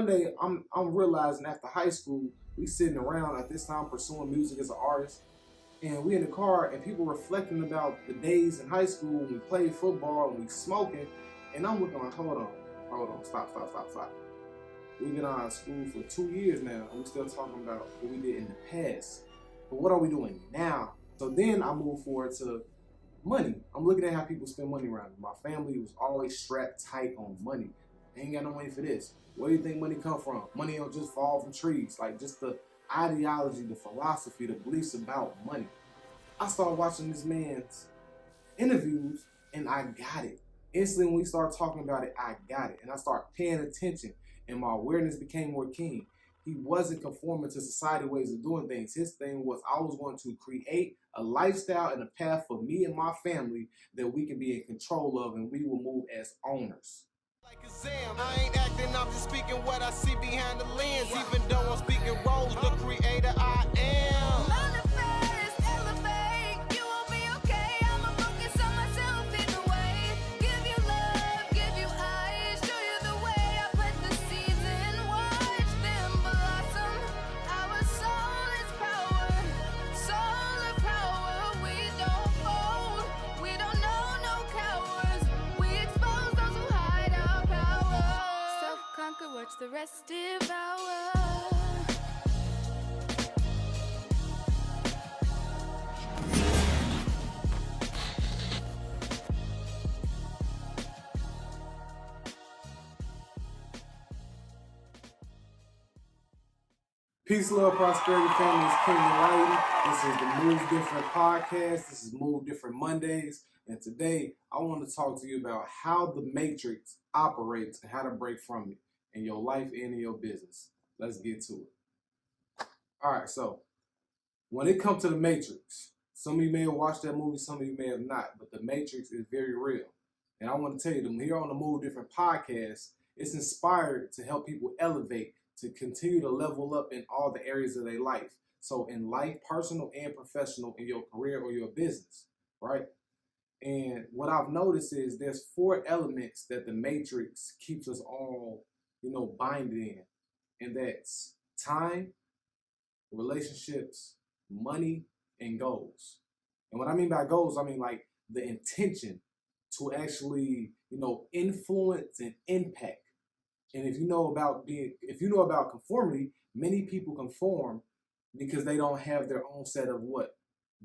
one day I'm realizing after high school, we sitting around at this time pursuing music as an artist, and we in the car and people reflecting about the days in high school when we played football and we smoking, and I'm looking like, hold on, stop. We've been out of school for 2 years now, and we're still talking about what we did in the past. But what are we doing now? So then I move forward to money. I'm looking at how people spend money around me. My family was always strapped tight on money. They ain't got no money for this. Where do you think money come from? Money don't just fall from trees. Like just the ideology, the philosophy, the beliefs about money. I started watching this man's interviews and I got it. Instantly when we started talking about it, I got it. And I started paying attention and my awareness became more keen. He wasn't conforming to society ways of doing things. His thing was I was going to create a lifestyle and a path for me and my family that we can be in control of and we will move as owners. Like a Zam. I ain't acting, I'm just speaking what I see behind the lens. Even though I'm speaking roles, the creator I am. Manifest, elevate, you won't be okay. I'ma focus on myself in a way. Give you love, give you eyes, show you the way. I put the seeds in, watch them blossom. Our soul is power, solar power. We don't fold, we don't know no cowards. We expose those who hide our power. Self-conquer, watch the rest devour. Peace, love, prosperity, family. It's King Enlighten. This is the Move Different podcast. This is Move Different Mondays. And today, I want to talk to you about how the matrix operates and how to break from it in your life and in your business. Let's get to it. All right, so when it comes to the matrix, some of you may have watched that movie, some of you may have not, but the matrix is very real. And I want to tell you, here on the Move Different podcast, it's inspired to help people elevate, to continue to level up in all the areas of their life. So in life, personal and professional, in your career or your business, right? And what I've noticed is there's 4 elements that the matrix keeps us all, binded in. And that's time, relationships, money, and goals. And what I mean by goals, I mean like the intention to actually, influence and impact. And if you know about conformity, many people conform because they don't have their own set of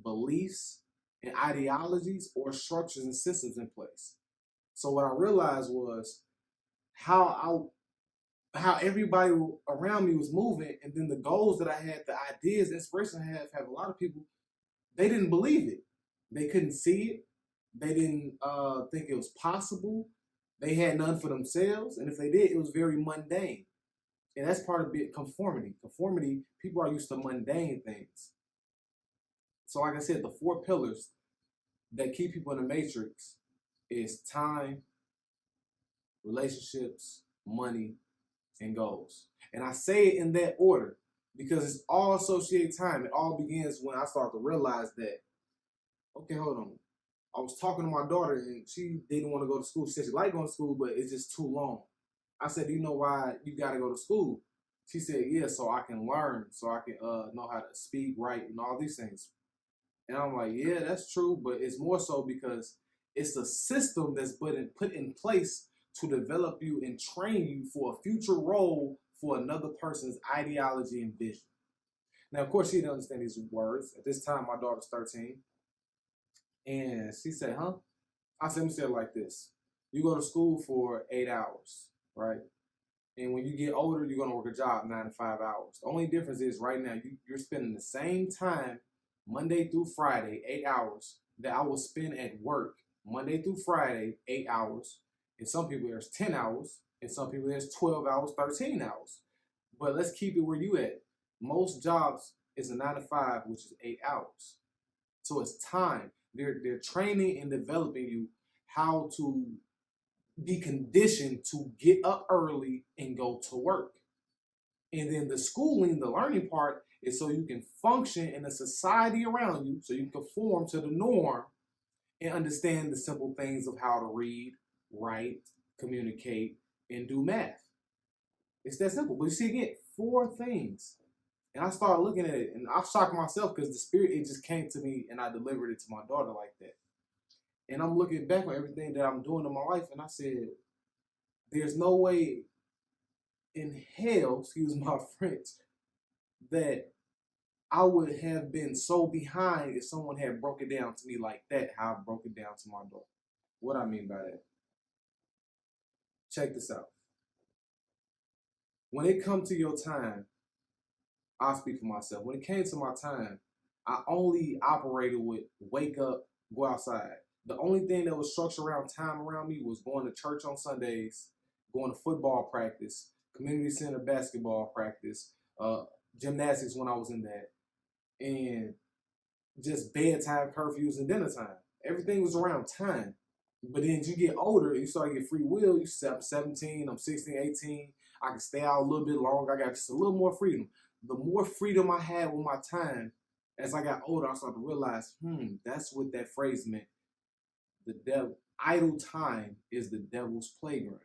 beliefs and ideologies or structures and systems in place. So what I realized was how everybody around me was moving, and then the goals that I had, the ideas, the inspiration I have a lot of people, they didn't believe it. They couldn't see it. They didn't think it was possible. They had none for themselves, and if they did, it was very mundane. And that's part of conformity. Conformity, people are used to mundane things. So like I said, the 4 pillars that keep people in the matrix is time, relationships, money, and goals. And I say it in that order because it's all associated time. It all begins when I start to realize that, okay, hold on. I was talking to my daughter and she didn't want to go to school. She said she liked going to school, but it's just too long. I said, do you know why you got to go to school? She said, yeah, so I can learn, so I can know how to speak, write, and all these things. And I'm like, yeah, that's true, but it's more so because it's a system that's put in place to develop you and train you for a future role for another person's ideology and vision. Now, of course, she didn't understand these words. At this time, my daughter's 13. And she said, huh? I said, let me say it like this. You go to school for 8 hours, right? And when you get older, you're going to work a job 9 to 5 hours. The only difference is right now, you're spending the same time, Monday through Friday, 8 hours, that I will spend at work, Monday through Friday, 8 hours. And some people, there's 10 hours. And some people, there's 12 hours, 13 hours. But let's keep it where you at. Most jobs is a 9 to 5, which is 8 hours. So it's time. They're training and developing you how to be conditioned to get up early and go to work. And then the schooling, the learning part is so you can function in the society around you, so you can conform to the norm and understand the simple things of how to read, write, communicate, and do math. It's that simple. But you see, again, 4 things. And I started looking at it, and I shocked myself because the spirit, it just came to me, and I delivered it to my daughter like that. And I'm looking back on everything that I'm doing in my life, and I said, there's no way in hell, excuse my French, that I would have been so behind if someone had broke it down to me like that, how I broke it down to my daughter. What I mean by that? Check this out. When it comes to your time, I'll speak for myself. When it came to my time, I only operated with wake up, go outside. The only thing that was structured around time around me was going to church on Sundays, going to football practice, community center basketball practice, gymnastics when I was in that, and just bedtime curfews and dinner time. Everything was around time. But then as you get older, you start to get free will. You say, I'm 17, I'm 16, 18. I can stay out a little bit longer. I got just a little more freedom. The more freedom I had with my time, as I got older, I started to realize, that's what that phrase meant. The devil, idle time is the devil's playground.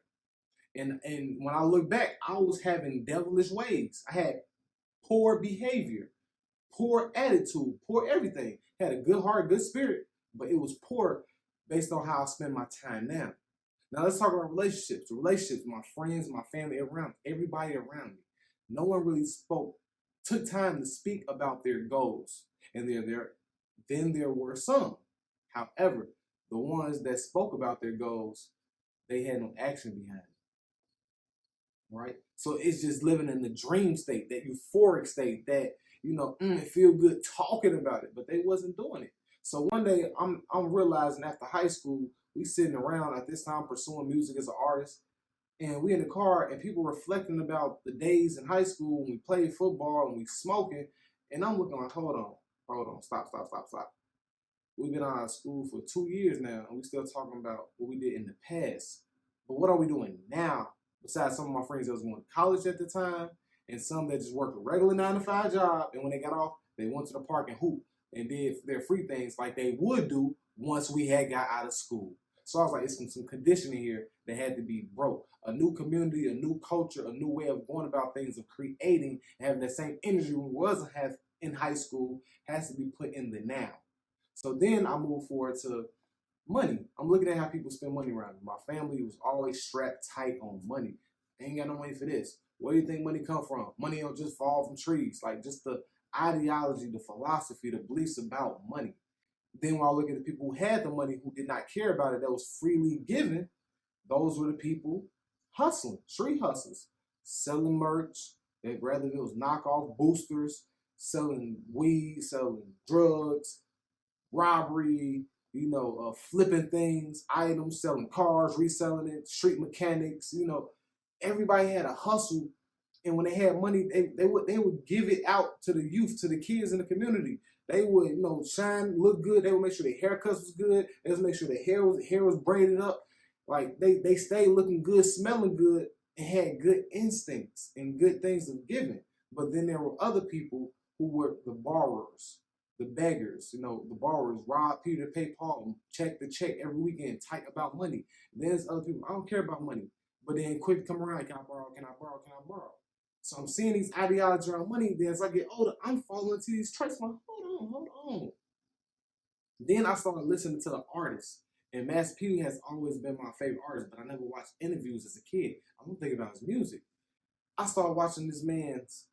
And when I look back, I was having devilish ways. I had poor behavior, poor attitude, poor everything. Had a good heart, good spirit, but it was poor based on how I spend my time now. Now let's talk about relationships. Relationships, my friends, my family around, everybody around me. No one really took time to speak about their goals. And then there were some. However, the ones that spoke about their goals, they had no action behind it. Right? So it's just living in the dream state, that euphoric state, that, it feel good talking about it, but they wasn't doing it. So one day I'm realizing after high school, we sitting around at this time pursuing music as an artist, and we in the car and people reflecting about the days in high school when we played football and we smoking, and I'm looking like, hold on, stop. We've been out of school for 2 years now, and we still talking about what we did in the past. But what are we doing now? Besides some of my friends that was going to college at the time, and some that just worked a regular 9-to-5 job, and when they got off, they went to the park and hoop and did their free things like they would do once we had got out of school. So I was like, it's some conditioning here that had to be broke. A new community, a new culture, a new way of going about things, of creating, and having that same energy we wasn't have in high school has to be put in the now. So then I moved forward to money. I'm looking at how people spend money around me. My family was always strapped tight on money. Ain't got no money for this. Where do you think money come from? Money don't just fall from trees. Like, just the ideology, the philosophy, the beliefs about money. Then when I look at the people who had the money, who did not care about it, that was freely given, those were the people hustling, street hustlers, selling merch. Rather it was knockoff boosters, selling weed, selling drugs, robbery, flipping things, items, selling cars, reselling it, street mechanics. Everybody had a hustle, and when they had money, they would give it out to the youth, to the kids in the community. They would, shine, look good. They would make sure their haircuts was good. They would make sure their hair was braided up. Like, they stayed looking good, smelling good, and had good instincts and good things of giving. But then there were other people who were the borrowers, the beggars, the borrowers, rob Peter, pay Paul, check the check every weekend, tight about money. And then there's other people, I don't care about money, but then quick to come around, can I borrow, can I borrow, can I borrow? So I'm seeing these ideologies around money. Then as I get older, I'm falling into these traits. I'm like, hold on. Then I started listening to the artists. And Master P has always been my favorite artist, but I never watched interviews as a kid. I don't think about his music. I started watching this man's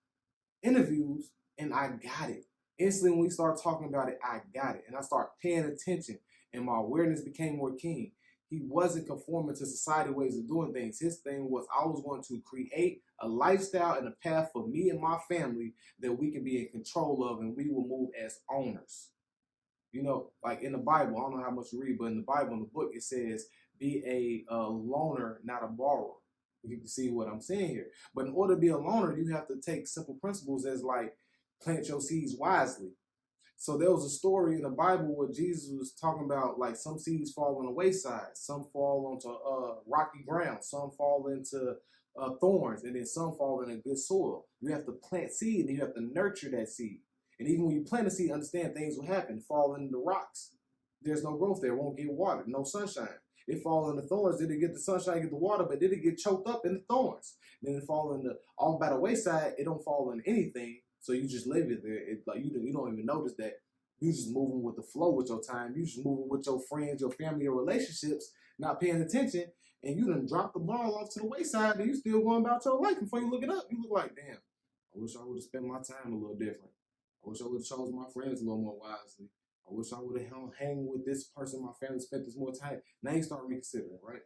interviews, and I got it. Instantly, when we started talking about it, I got it. And I started paying attention, and my awareness became more keen. He wasn't conforming to society ways of doing things. His thing was, I was going to create a lifestyle and a path for me and my family that we can be in control of, and we will move as owners. Like in the Bible, I don't know how much you read, but in the Bible, in the book, it says, be a loaner, not a borrower. You can see what I'm saying here. But in order to be a loaner, you have to take simple principles as like, plant your seeds wisely. So there was a story in the Bible where Jesus was talking about, like, some seeds fall on the wayside, some fall onto rocky ground, some fall into thorns, and then some fall in a good soil. You have to plant seed, and you have to nurture that seed. And even when you plant a seed, understand things will happen. Fall into the rocks. There's no growth there. It won't get watered. No sunshine. It fall in the thorns. Did it get the sunshine, get the water, but did it get choked up in the thorns? Then it fall in the off by the wayside. It don't fall in anything. So you just live it there. It's like you don't even notice that. You just moving with the flow with your time. You just moving with your friends, your family, your relationships, not paying attention, and you done dropped the ball off to the wayside, and you still going about your life. Before you look it up, you look like, damn, I wish I would have spent my time a little different. I wish I would have chosen my friends a little more wisely. I wish I would have hang with this person, my family, spent this more time. Now you start reconsidering, right?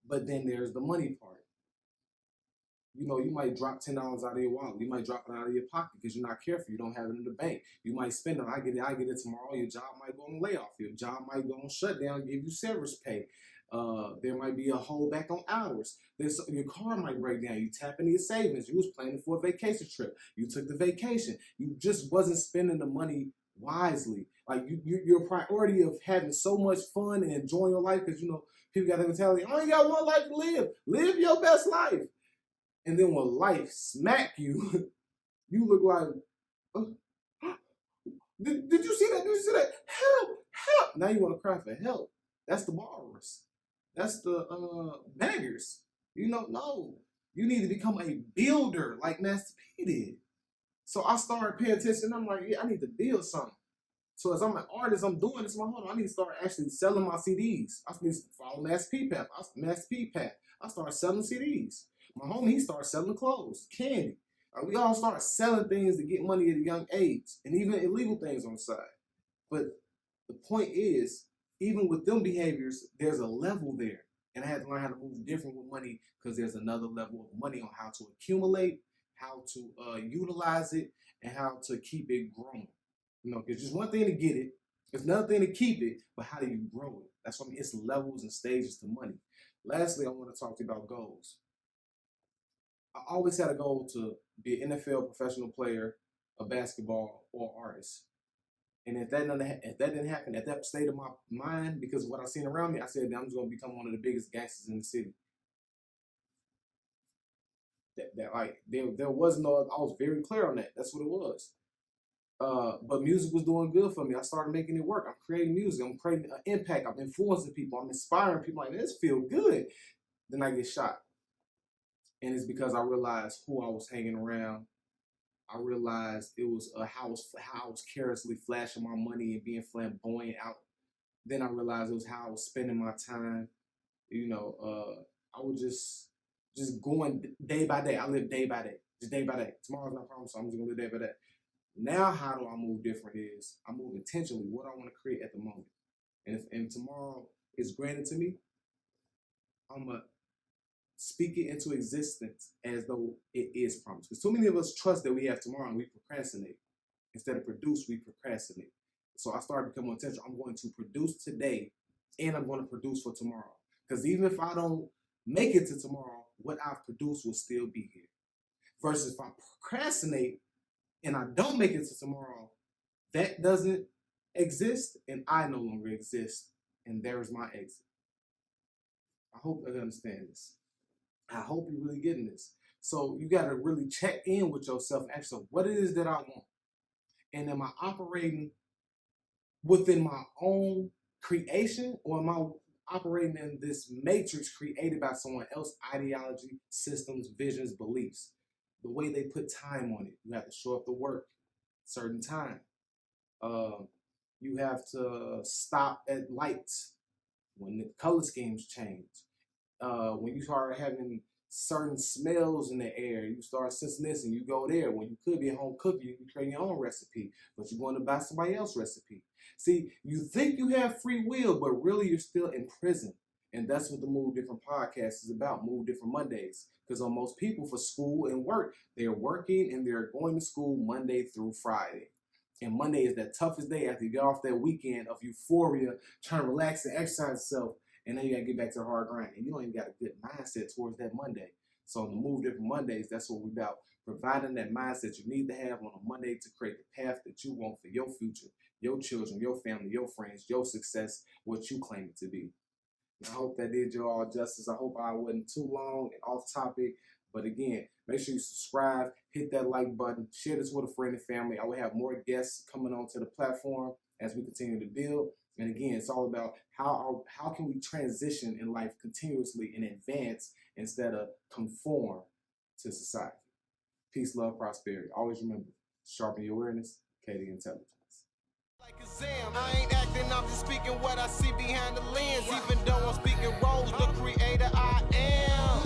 But then there's the money part. You know, you might drop $10 out of your wallet. You might drop it out of your pocket because you're not careful. You don't have it in the bank. You might spend it. I get it tomorrow. Your job might go on layoff. Your job might go on shutdown, give you severance pay. There might be a holdback on hours. Your car might break down. You tap into your savings. You was planning for a vacation trip. You took the vacation. You just wasn't spending the money wisely. Like your priority of having so much fun and enjoying your life, because you know people got the mentality, I only got one life to live. Live your best life. And then when life smack you, you look like, did you see that? Did you see that? Help, help. Now you want to cry for help. That's the borrowers. That's the beggars. You know, no. You need to become a builder like Master P did. So I started paying attention. I'm like, yeah, I need to build something. So as I'm an artist, I'm doing this. Hold on, I need to start actually selling my CDs. I need to follow Master P path. I started selling CDs. My homie, he started selling clothes, candy. We all started selling things to get money at a young age, and even illegal things on the side. But the point is, even with them behaviors, there's a level there. And I had to learn how to move different with money because there's another level of money on how to accumulate, how to utilize it, and how to keep it growing. You know, because just one thing to get it, it's another thing to keep it, but how do you grow it? That's what I mean. It's levels and stages to money. Lastly, I want to talk to you about goals. I always had a goal to be an NFL professional player, a basketball, or artist. And if that didn't happen at that state of my mind, because of what I seen around me, I said, I'm just going to become one of the biggest gangsters in the city. There was no, I was very clear on that. That's what it was. But music was doing good for me. I started making it work. I'm creating music. I'm creating an impact. I'm influencing people. I'm inspiring people. Like, this feel good. Then I get shot. And it's because I realized who I was hanging around. I realized it was how I was carelessly flashing my money and being flamboyant out. Then I realized it was how I was spending my time. You know, I was just going day by day. I live day by day, just day by day. Tomorrow's not promised, so I'm just gonna live day by day. Now, how do I move different is I move intentionally what I want to create at the moment. And if tomorrow is granted to me, I'm going to speak it into existence as though it is promised. Because too many of us trust that we have tomorrow and we procrastinate. Instead of produce, we procrastinate. So I started becoming more intentional. I'm going to produce today and I'm going to produce for tomorrow. Because even if I don't make it to tomorrow, what I've produced will still be here. Versus if I procrastinate and I don't make it to tomorrow, that doesn't exist and I no longer exist. And there's my exit. I hope you understand this. I hope you're really getting this. So you got to really check in with yourself and ask yourself what it is that I want. And am I operating within my own creation, or am I operating in this matrix created by someone else's ideology, systems, visions, beliefs? The way they put time on it. You have to show up to work certain time. You have to stop at lights when the color schemes change. When you start having certain smells in the air, you start sensing this and you go there. When you could be at home cooking, you can create your own recipe, but you're going to buy somebody else's recipe. See, you think you have free will, but really you're still in prison. And that's what the Move Different podcast is about, Move Different Mondays. Because on most people for school and work, they're working and they're going to school Monday through Friday. And Monday is that toughest day after you get off that weekend of euphoria, trying to relax and exercise yourself. And then you got to get back to the hard grind. And you don't even got a good mindset towards that Monday. So on the Move Different Mondays, that's what we're about. Providing that mindset you need to have on a Monday to create the path that you want for your future, your children, your family, your friends, your success, what you claim it to be. I hope that did you all justice. I hope I wasn't too long and off topic. But again, make sure you subscribe, hit that like button, share this with a friend and family. I will have more guests coming onto the platform as we continue to build. And again, it's all about how can we transition in life continuously and advance instead of conform to society. Peace, love, prosperity. Always remember, sharpen your awareness, Katie intelligence. Like a Zam. I ain't acting, I'm just speaking what I see behind the lens. Even though I'm speaking roles, the creator I am.